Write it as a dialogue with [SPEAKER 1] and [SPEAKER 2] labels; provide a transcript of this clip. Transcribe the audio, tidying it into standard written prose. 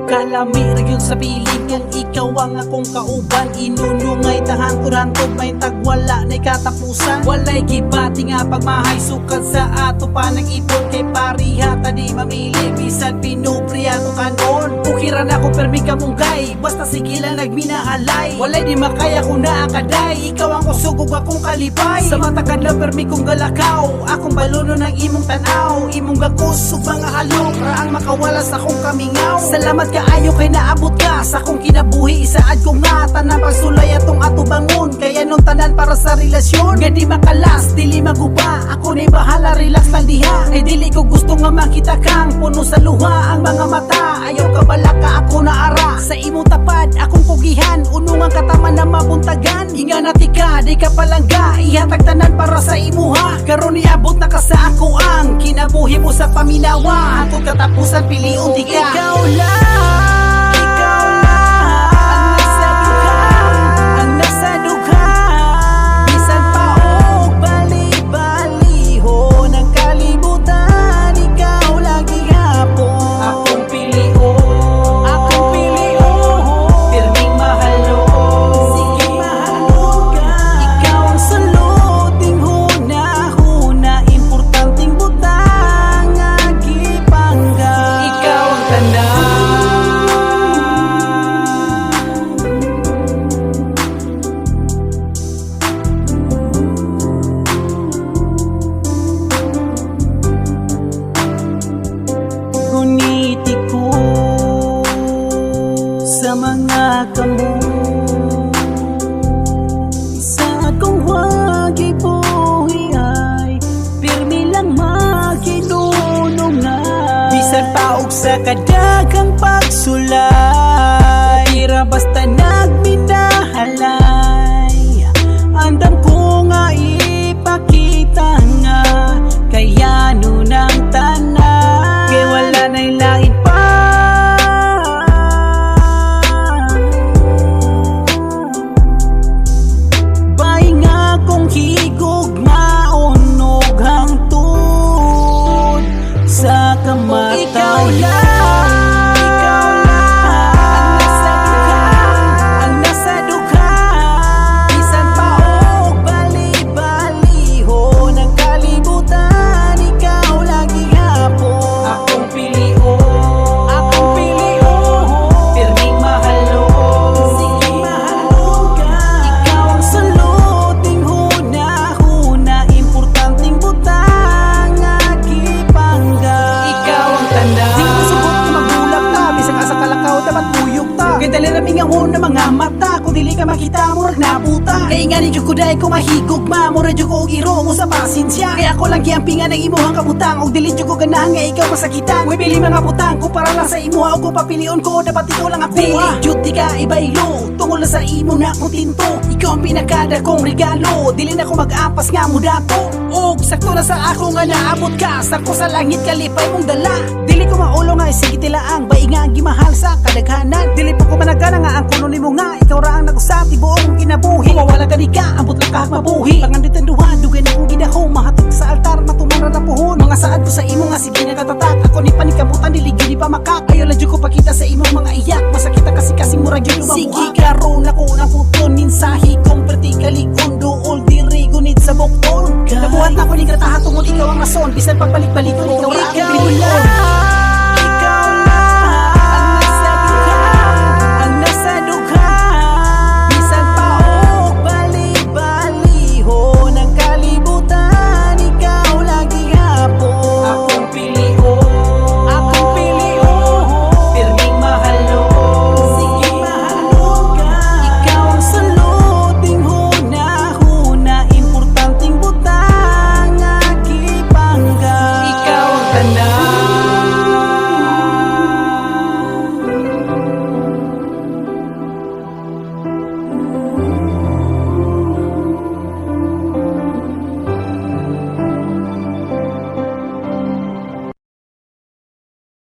[SPEAKER 1] Kalami ra sa piling kung ikaw ang akong kauban. Inunungay tahan ko rantog may tagwala na katapusan. Walay gibati nga pagmahay sukad sa ato pa ng ipon. Kay pariha ta di mamili bisan pinupriya to kanon. Ukiran ako permi ka munggay basta sige lang nagminahalay. Walay di makaya ko na akaday. Ikaw ang kusugog akong kalipay. Sa matakan lang permi kong galakaw. Akong baluno ng imong tanaw. Imong gakusog mga halok raang makawala sa akong kamingaw. Salamat ka ayo kay naabot ka sa akong kinabuhi. Isaad ko nga tanan pagsulay atong ato bangon. Kaya nung tanan para sa relasyon nga di makalas, dili maguba. Ako na'y bahala, relax lang diha. Kay dili ko gusto nga makita kang puno sa luha ang mga mata. Ayaw ka balaka ako na ara sa imong tapad akong pugihan. Unong ang kataman na mabuntagan. Hinga natika, di ka palangga. Ihatag tanan para sa imuha. Karon niabot na ka sa ako ang kinabuhi mo sa paminawa. Hatod katapusan piliun di ka. Ikaw lang, ikaw lang ang nasa dugha. Bisan pa og bali-baliho ng kalibutan. Ikaw lagi hapon akong pilion, akong pilion. Pirming mahalo, sige mahalo ka. Ikaw ang suluting huna-huna. Importanteng butang nga gipangga. Ikaw ang tanan. Guniti ko sa mga kamo. Sa akong huwag ibuhi ay pirmi lang maginunong na. Bisan paog sa kadagang pagsulay, tira basta nagminahalay. Andam ko nga ipakita nga kaya nunang tanan. Kaya wala na'y langit pa. Bay nga kong higog maunog hangtod sa kamatayan. Ikaw lang, ikaw lang ang nasa dugha. Bisan pa og bali-baliho ng kalibutan. Ikaw lagi hapon akong pilion, akong pilion. Pirming mahalo, sige mahalo ka. Ikaw ang suluting huna-huna. Importanteng butang nga gipangga. Ikaw ang tanda. Di ko subot na magulap ta. Bisag asa kalakaw dapat buyog ta. Kay dali raming ang na mga mata. Kung dili ka makita murag nabuta. Kay nga ni Diyos ko dahi ko mahigugma. Murag Diyos ko og iro sa pasensya. Kaya ako lang giampingan ng imuhang kabutang. Og dili Diyos ko ganahan nga ikaw masakitan. Uy pili mga butang ko para lang sa imuha. Og kung papilion ko dapat ikaw lang ako. Dili Diyos di ka ibaylo. Tungol na sa imo na akong tinto. Ikaw ang pinakada kong regalo. Dili na ko mag-ampas nga mo dato. Og sakto na sa ako nga naabot ka. Sakto sa langit kalipay mong dala. Dili ko maulo nga sige tilaang. Bai nga ang gimahal sa kadaghanan. Dili po ko managana nga ang kuno nimo nga. Ikaw ra ang nag-usap tibuong kinabuhi. Mawala ka di ka, ambot lang kahit mabuhi. Pangandit ang duha, dugay na kong gidaho. Mahatag sa altar, matumara na puhon. Mga saad ko sa imo nga sige nagatatak. Ako ni panikabutan, diligyo di pa makak. Ayaw lang dyan ko pakita sa imong mga iyak. Masakita kasi murag yun lumabuha. Sige karon ako na puton. Minsahi kong vertically kundo. All diri gunit sa bukton. Nabuhat ako ni kataha tungod ikaw ang rason. Bisan pagbalik-balik ko ikaw ra ang pilion.